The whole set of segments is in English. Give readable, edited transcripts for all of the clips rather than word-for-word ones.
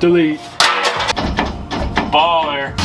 Delete. Baller.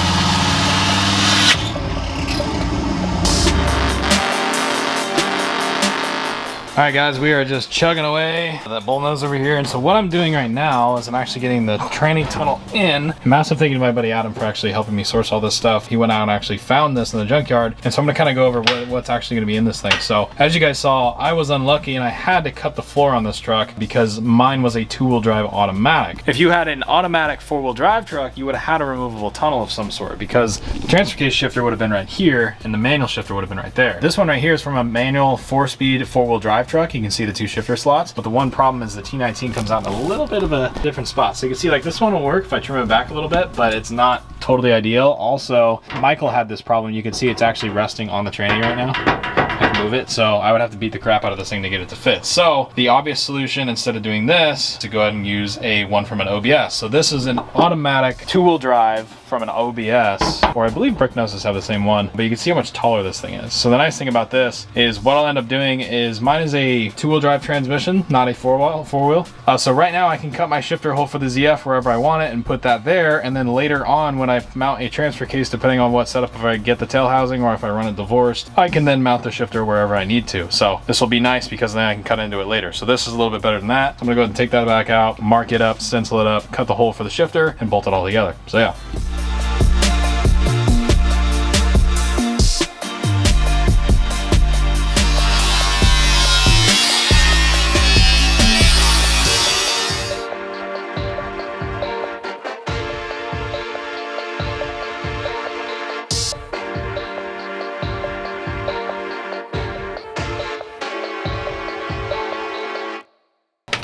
Alright guys, we are just chugging away that bull nose over here, and so what I'm doing right now is I'm actually getting the tranny tunnel in. Massive thank you to my buddy Adam for actually helping me source all this stuff. He went out and actually found this in the junkyard, and so I'm going to kind of go over what's actually going to be in this thing. So as you guys saw, I was unlucky and I had to cut the floor on this truck because mine was a two-wheel drive automatic. If you had an automatic four-wheel drive truck, you would have had a removable tunnel of some sort, because the transfer case shifter would have been right here and the manual shifter would have been right there. This one right here is from a manual 4-speed four-wheel drive truck. You can see the two shifter slots, but the one problem is the T19 comes out in a little bit of a different spot. So you can see like this one will work if I trim it back a little bit, but it's not totally ideal. Also, Michael had this problem. You can see it's actually resting on the tranny right now. I can move it, so I would have to beat the crap out of this thing to get it to fit. So the obvious solution, instead of doing this, to go ahead and use one from an OBS. So this is an automatic two-wheel drive from an OBS, or I believe Brick Noses have the same one, but you can see how much taller this thing is. So the nice thing about this is what I'll end up doing is mine is a two-wheel drive transmission, not a four-wheel. So right now I can cut my shifter hole for the ZF wherever I want it and put that there, and then later on when I mount a transfer case, depending on what setup, if I get the tail housing or if I run it divorced, I can then mount the shifter wherever I need to. So this will be nice because then I can cut into it later. So this is a little bit better than that. So I'm gonna go ahead and take that back out, mark it up, stencil it up, cut the hole for the shifter, and bolt it all together. So yeah.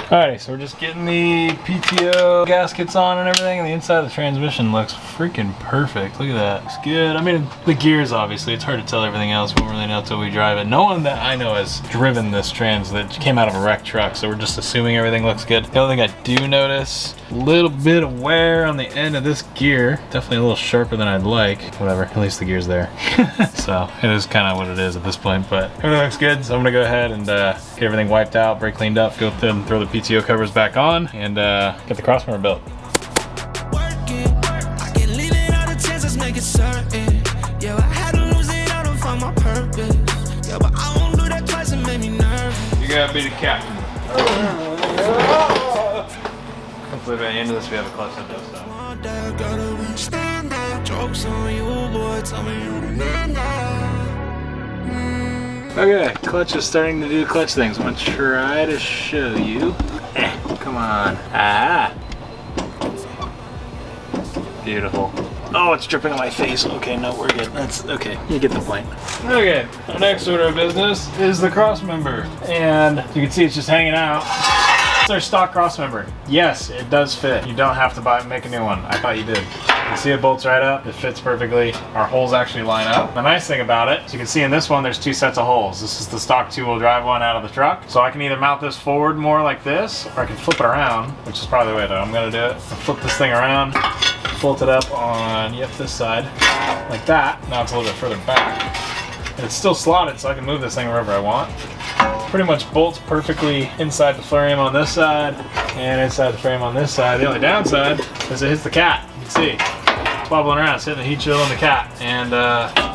Alright, so we're just getting the PTO gaskets on and everything, and the inside of the transmission looks freaking perfect. Look at that. Looks good. I mean, the gears, obviously, it's hard to tell everything else. We won't really know until we drive it. No one that I know has driven this trans that came out of a wrecked truck, so we're just assuming everything looks good. The only thing I do notice, a little bit of wear on the end of this gear. Definitely a little sharper than I'd like. Whatever, at least the gear's there. So it is kind of what it is at this point, but everything looks good, so I'm gonna go ahead and get everything wiped out, brake cleaned up, go through and throw the PTO covers back on, and get the crossmember built. You gotta be the captain. Hopefully by the end of this we have a clutch that does stuff. Okay, clutch is starting to do clutch things. I'm gonna try to show you. Come on. Ah. Beautiful. Oh, it's dripping on my face. Okay, no, we're good. That's okay. You get the point. Okay, our next order of business is the cross member. And you can see it's just hanging out. It's our stock cross member. Yes, it does fit. You don't have to make a new one. I thought you did. You can see it bolts right up. It fits perfectly. Our holes actually line up. The nice thing about it, as you can see in this one, there's two sets of holes. This is the stock two-wheel drive one out of the truck. So I can either mount this forward more like this, or I can flip it around, which is probably the way that I'm gonna do it. I'll flip this thing around, bolt it up on, this side, like that. Now it's a little bit further back. And it's still slotted, so I can move this thing wherever I want. Pretty much bolts perfectly inside the frame on this side and inside the frame on this side. The only downside is it hits the cat. You can see it's wobbling around. It's hitting the heat shield on the cat, and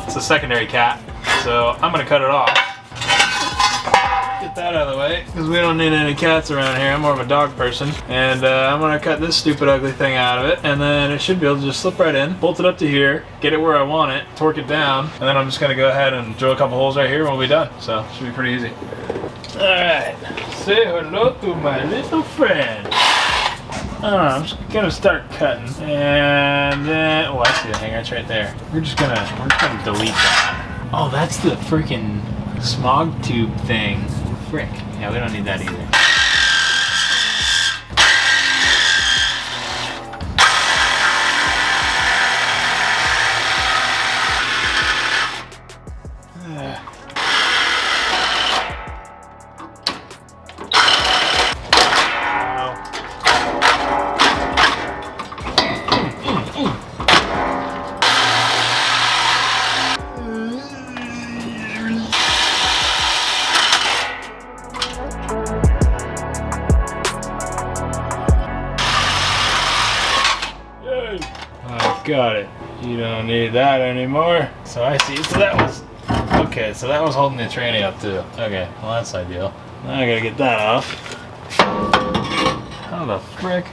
it's a secondary cat. So I'm gonna cut it off. Get that out of the way because we don't need any cats around here. I'm more of a dog person, and I'm gonna cut this stupid ugly thing out of it, and then it should be able to just slip right in, bolt it up to here, get it where I want it, torque it down, and then I'm just gonna go ahead and drill a couple holes right here and we'll be done. So it should be pretty easy. Alright, say hello to my little friend. I'm just gonna start cutting, and then, oh, I see the hanger, it's right there. We're just gonna delete that. Oh, that's the freaking smog tube thing. Frick. Yeah, we don't need that either. Got it. You don't need that anymore. So I see. So that was okay. So that was holding the tranny up too. Okay, well that's ideal. Now I gotta get that off. How the frick?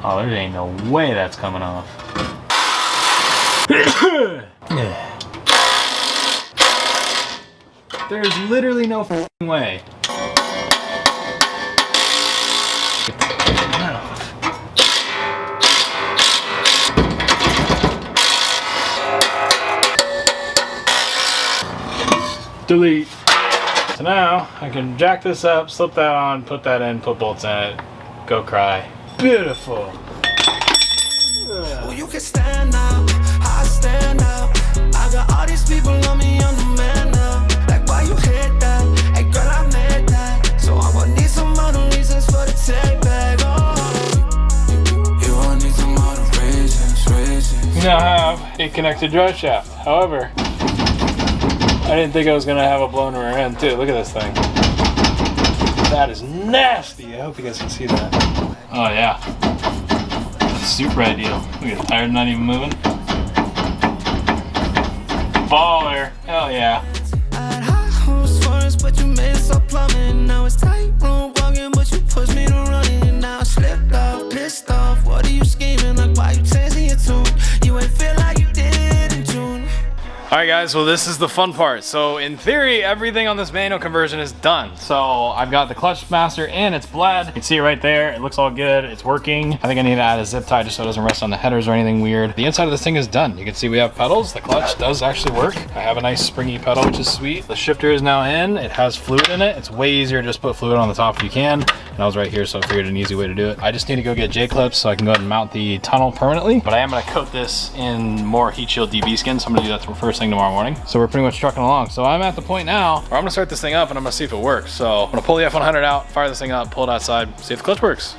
Oh, there ain't no way that's coming off. There's literally no f***ing way. Get that off. Delete. So now I can jack this up, slip that on, put that in, put bolts in it, go cry. Beautiful. Well, you can stand up, I stand up. I got all these people on me, I'm the man now. Like why you hit that? Hey girl, I made that. So I will need some other reasons for the take back. Oh, you will need some other reasons. We now have a connected drive shaft. However, I didn't think I was gonna have a blown rear end too. Look at this thing. That is nasty. I hope you guys can see that. Oh yeah. That's super ideal. Look at the tire not even moving. Baller. Hell yeah. But you made it so plumbing. Now it's tight room walking, but you pushed me to running. Now I slipped off, pissed off. What are you scheming? Like why you changing your tune? You ain't feel like you did in June. Alright guys, well this is the fun part. So in theory, everything on this manual conversion is done. So I've got the clutch master in, it's bled. You can see it right there, it looks all good, it's working. I think I need to add a zip tie just so it doesn't rest on the headers or anything weird. The inside of this thing is done. You can see we have pedals, the clutch does actually work. I have a nice springy pedal, which is sweet. The shifter is now in, it has fluid in it. It's way easier to just put fluid on the top if you can. And I was right here, so I figured an easy way to do it. I just need to go get J-clips so I can go ahead and mount the tunnel permanently. But I am gonna coat this in more heat shield DB skin, so I'm gonna do that first thing tomorrow morning. So we're pretty much trucking along. So I'm at the point now where I'm gonna start this thing up and I'm gonna see if it works. So I'm gonna pull the F100 out, fire this thing up, pull it outside, see if the clutch works.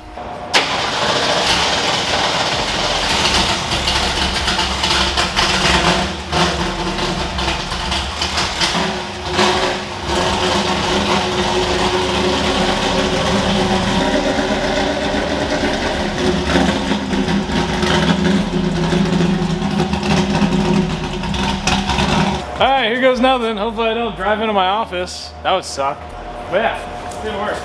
All right, here goes nothing. Hopefully I don't drive into my office. That would suck. But yeah, it didn't work.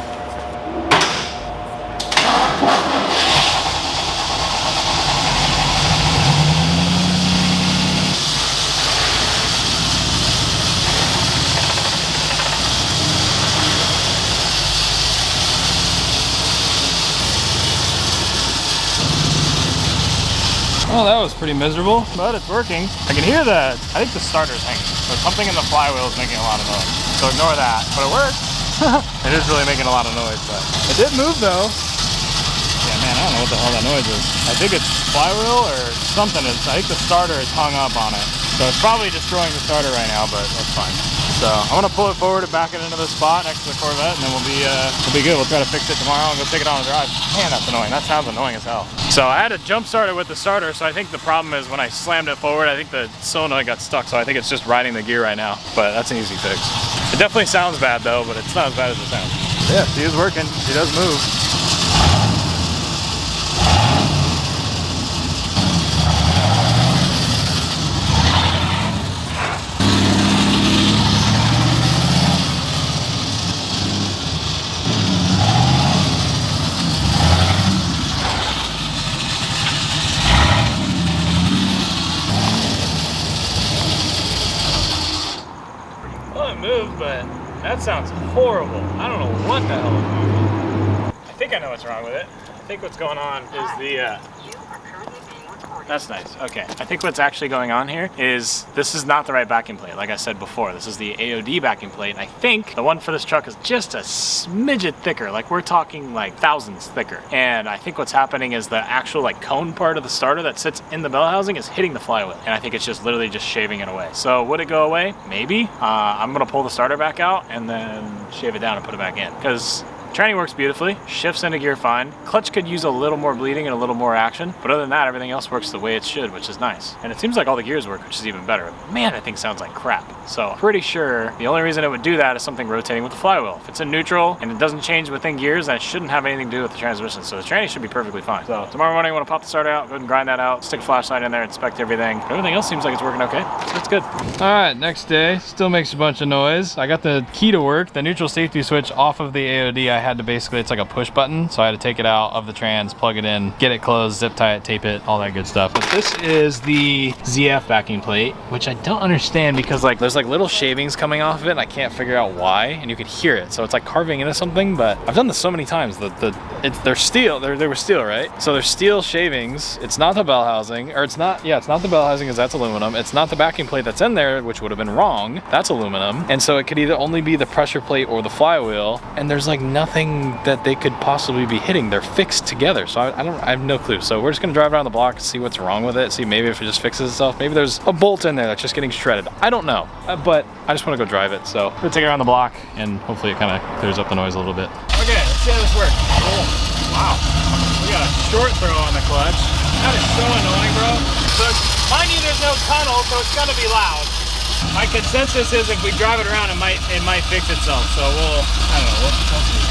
Well, that was pretty miserable, but it's working. I can hear that. I think the starter's hanging. So something in the flywheel is making a lot of noise. So ignore that, but it works. It is really making a lot of noise, but it did move though. Yeah, man, I don't know what the hell that noise is. I think it's flywheel or something. I think the starter is hung up on it. So it's probably destroying the starter right now, but that's fine. So I'm gonna pull it forward and back it into the spot next to the Corvette, and then we'll be good. We'll try to fix it tomorrow and go take it on a drive. Man, that's annoying. That sounds annoying as hell. So I had to jump start it with the starter, so I think the problem is when I slammed it forward, I think the solenoid got stuck, so I think it's just riding the gear right now. But that's an easy fix. It definitely sounds bad though, but it's not as bad as it sounds. Yeah, she is working. She does move. Moved, but that sounds horrible. I don't know what the hell is moving. I think I know what's wrong with it. I think what's going on is the that's nice. Okay. I think what's actually going on here is this is not the right backing plate. Like I said before, this is the AOD backing plate. And I think the one for this truck is just a smidget thicker. Like we're talking like thousands thicker. And I think what's happening is the actual like cone part of the starter that sits in the bell housing is hitting the flywheel. And I think it's just literally just shaving it away. So would it go away? Maybe. I'm gonna pull the starter back out and then shave it down and put it back in. Because Tranny works beautifully, shifts into gear fine. Clutch could use a little more bleeding and a little more action, but other than that, everything else works the way it should, which is nice. And it seems like all the gears work, which is even better. Man, that thing sounds like crap. So pretty sure the only reason it would do that is something rotating with the flywheel. If it's in neutral and it doesn't change within gears, then it shouldn't have anything to do with the transmission. So the tranny should be perfectly fine. So tomorrow morning, I want to pop the starter out, go ahead and grind that out, stick a flashlight in there, inspect everything. Everything else seems like it's working okay. So it's good. All right, next day, still makes a bunch of noise. I got the key to work, the neutral safety switch off of the AOD. I had to basically, it's like a push button. So I had to take it out of the trans, plug it in, get it closed, zip tie it, tape it, all that good stuff. But this is the ZF backing plate, which I don't understand because like there's like little shavings coming off of it and I can't figure out why, and you could hear it. So it's like carving into something, but I've done this so many times. They're steel, they were steel, right? So they're steel shavings. It's not the bell housing, or it's not the bell housing because that's aluminum. It's not the backing plate that's in there, which would have been wrong. That's aluminum. And so it could either only be the pressure plate or the flywheel, and there's like nothing that they could possibly be hitting. They're fixed together. So I have no clue. So we're just gonna drive around the block, see what's wrong with it, see maybe if it just fixes itself. Maybe there's a bolt in there that's just getting shredded. I don't know, but I just wanna go drive it. So we're gonna take it around the block and hopefully it kind of clears up the noise a little bit. Okay, let's see how this works. Oh, wow. We got a short throw on the clutch. That is so annoying, bro. So mind you, there's no tunnel, so it's gonna be loud. My consensus is if we drive it around, it might fix itself. So we'll, I don't know, we'll see.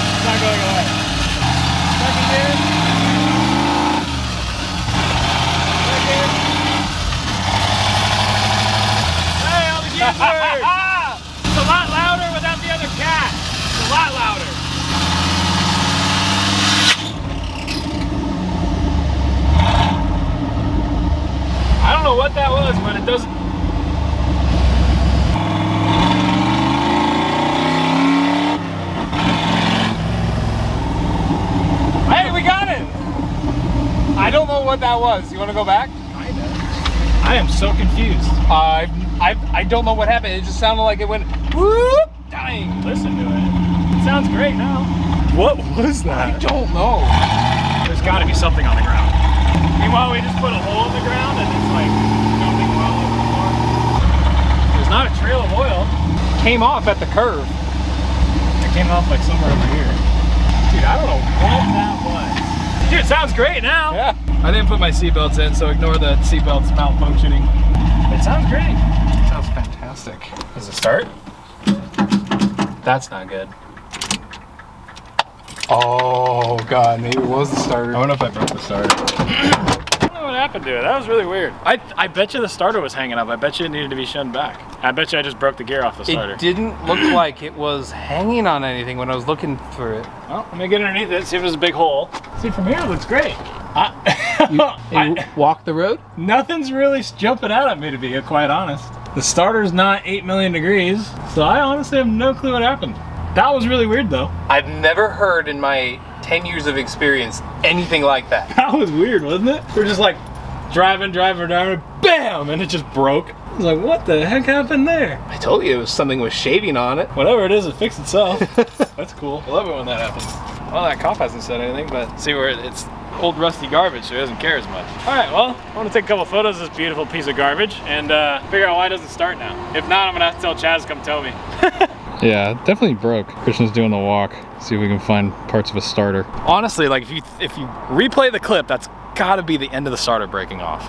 It's not going away. Second gear. Third gear. Hey, all the gears work. It's a lot louder without the other cat. It's a lot louder. I don't know what that was, but it doesn't. Hey, we got it! I don't know what that was. You want to go back? Kinda. I am so confused. I don't know what happened. It just sounded like it went whoop. Dang. Listen to it. It sounds great now. What was that? I don't know. There's got to be something on the ground. Meanwhile, we just put a hole in the ground and it's like jumping well over the floor. There's not a trail of oil. It came off at the curve. It came off like somewhere over here. Dude, I don't know what that was. Dude, it sounds great now. Yeah. I didn't put my seatbelts in, so ignore the seatbelts malfunctioning. It sounds great. It sounds fantastic. Does it start? That's not good. Oh God, maybe it was the starter. I wonder if I broke the starter. I don't know what happened to it. That was really weird. I bet you the starter was hanging up. I bet you it needed to be shunned back. I bet you I just broke the gear off the starter. It didn't look like it was hanging on anything when I was looking for it. Well, let me get underneath it, see if there's a big hole. See, from here it looks great. You walk the road? Nothing's really jumping out at me, to be quite honest. The starter's not 8 million degrees, so I honestly have no clue what happened. That was really weird though. I've never heard in my 10 years of experience anything like that. That was weird, wasn't it? We're just like driving, bam, and it just broke. I was like, what the heck happened there? I told you it was something with shaving on it. Whatever it is, it fixed itself. That's cool. I love it when that happens. Well, that cop hasn't said anything, but see where it's old rusty garbage, so he doesn't care as much. All right, well, I want to take a couple photos of this beautiful piece of garbage and figure out why it doesn't start now. If not, I'm gonna have to tell Chaz to come tell me. Yeah, it definitely broke. Christian's doing the walk. See if we can find parts of a starter. Honestly, like if you replay the clip, that's gotta be the end of the starter breaking off.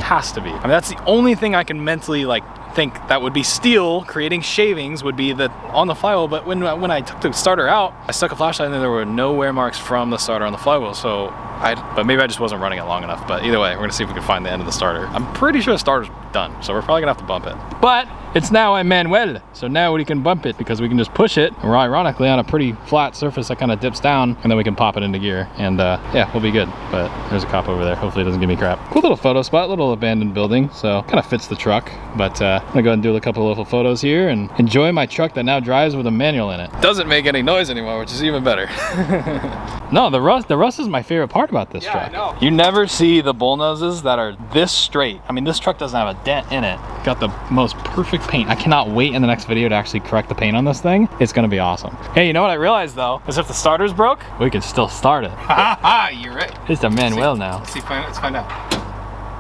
Has to be. I mean, that's the only thing I can mentally like think that would be steel creating shavings would be that on the flywheel. But when I took the starter out, I stuck a flashlight in there. There were no wear marks from the starter on the flywheel. So but maybe I just wasn't running it long enough. But either way, we're gonna see if we can find the end of the starter. I'm pretty sure the starter's done, so we're probably gonna have to bump it. But it's now a manual, so now we can bump it because we can just push it. We're ironically on a pretty flat surface that kind of dips down, and then we can pop it into gear, and yeah, we'll be good. But there's a cop over there. Hopefully it doesn't give me crap. Cool little photo spot, little abandoned building, so kind of fits the truck. But I'm gonna go ahead and do a couple of little photos here and enjoy my truck that now drives with a manual in it. Doesn't make any noise anymore, which is even better. No, the rust is my favorite part about this truck. I know. You never see the bull noses that are this straight. I mean, this truck doesn't have a dent in it. Got the most perfect paint. I cannot wait in the next video to actually correct the paint on this thing. It's gonna be awesome. Hey, you know what I realized though? Is if the starter's broke, we can still start it. You're right. It's a manual now. Let's find out.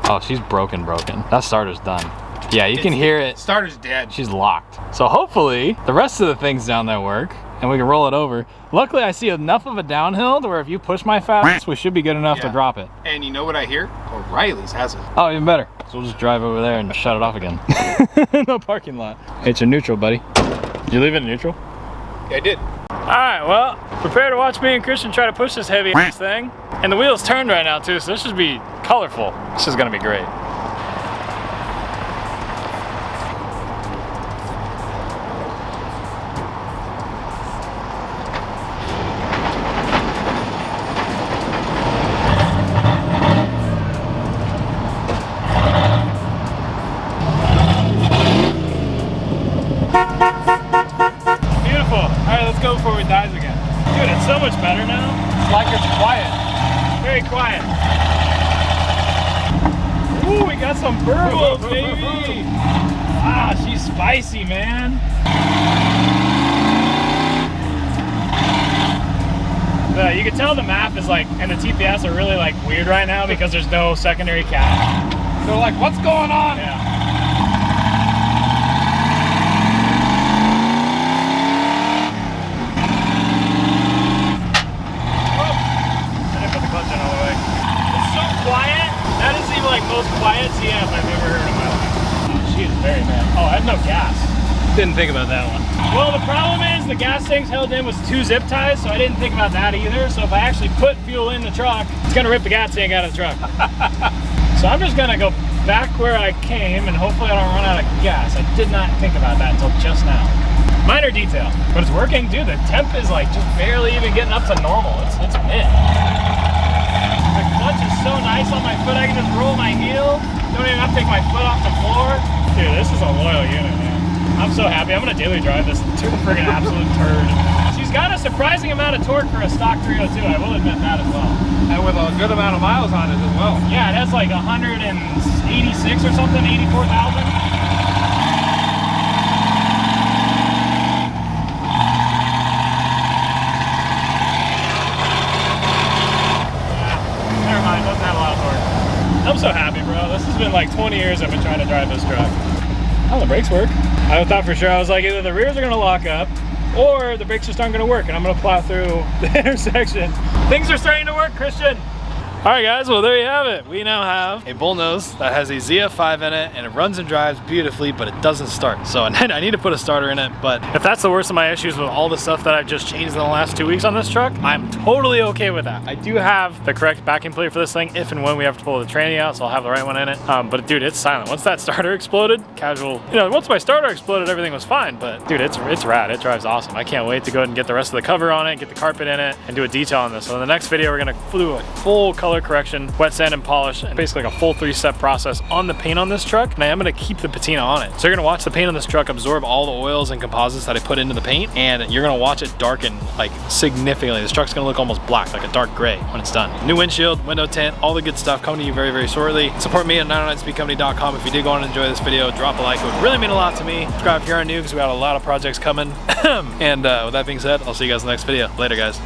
Oh, she's broken. That starter's done. Yeah, you can hear it. Starter's dead. She's locked. So hopefully the rest of the things down there work and we can roll it over. Luckily I see enough of a downhill to where if you push my fast, we should be good enough to drop it. And you know what I hear? O'Reilly's has it. Oh, even better. So we'll just drive over there and shut it off again. No parking lot. It's a neutral, buddy. You leave it in neutral? Yeah, I did. All right, well, prepare to watch me and Christian try to push this heavy ass thing. And the wheel's turned right now too, so this should be colorful. This is gonna be great. Go before it dies again. Dude, it's so much better now. It's like it's quiet. Very quiet. Ooh, we got some burbles, baby. Ah, she's spicy, man. You can tell the map is like, and the TPS are really like weird right now because there's no secondary cache. So like, what's going on? Yeah. Like most quiet ZF I've ever heard in my life. She is very mad. Oh, I have no gas. Didn't think about that one. Well, the problem is the gas tank's held in with 2 zip ties, so I didn't think about that either. So if I actually put fuel in the truck, it's gonna rip the gas tank out of the truck. So I'm just gonna go back where I came and hopefully I don't run out of gas. I did not think about that until just now. Minor detail, but it's working, dude. The temp is like just barely even getting up to normal. It's mid. The clutch is so nice on my foot, I can just roll my heel. Don't even have to take my foot off the floor. Dude, this is a loyal unit, man. I'm so happy. I'm gonna daily drive this friggin' absolute turd. She's got a surprising amount of torque for a stock 302, I will admit that as well. And with a good amount of miles on it as well. Yeah, it has like 186 or something, 84,000. I'm so happy, bro. This has been like 20 years I've been trying to drive this truck. Oh, the brakes work. I thought for sure, I was like, either the rears are gonna lock up or the brakes just aren't gonna work and I'm gonna plow through the intersection. Things are starting to work, Christian. All right, guys, well, there you have it. We now have a bullnose that has a ZF5 in it and it runs and drives beautifully, but it doesn't start. So I need to put a starter in it, but if that's the worst of my issues with all the stuff that I've just changed in the last 2 weeks on this truck, I'm totally okay with that. I do have the correct backing plate for this thing if and when we have to pull the tranny out, so I'll have the right one in it. But dude, it's silent. Once that starter exploded, casual, you know, once my starter exploded, everything was fine, but dude, it's rad. It drives awesome. I can't wait to go ahead and get the rest of the cover on it, get the carpet in it, and do a detail on this. So in the next video, we're gonna do a full color correction, wet sand and polish, and basically like a full 3-step process on the paint on this truck, and I am gonna keep the patina on it. So you're gonna watch the paint on this truck absorb all the oils and composites that I put into the paint, and you're gonna watch it darken like significantly. This truck's gonna look almost black, like a dark gray when it's done. New windshield, window tint, all the good stuff coming to you very, very shortly. Support me at 909speedcompany.com. If you did go on and enjoy this video, drop a like. It would really mean a lot to me. Subscribe if you're new because we got a lot of projects coming. And with that being said, I'll see you guys in the next video. Later, guys.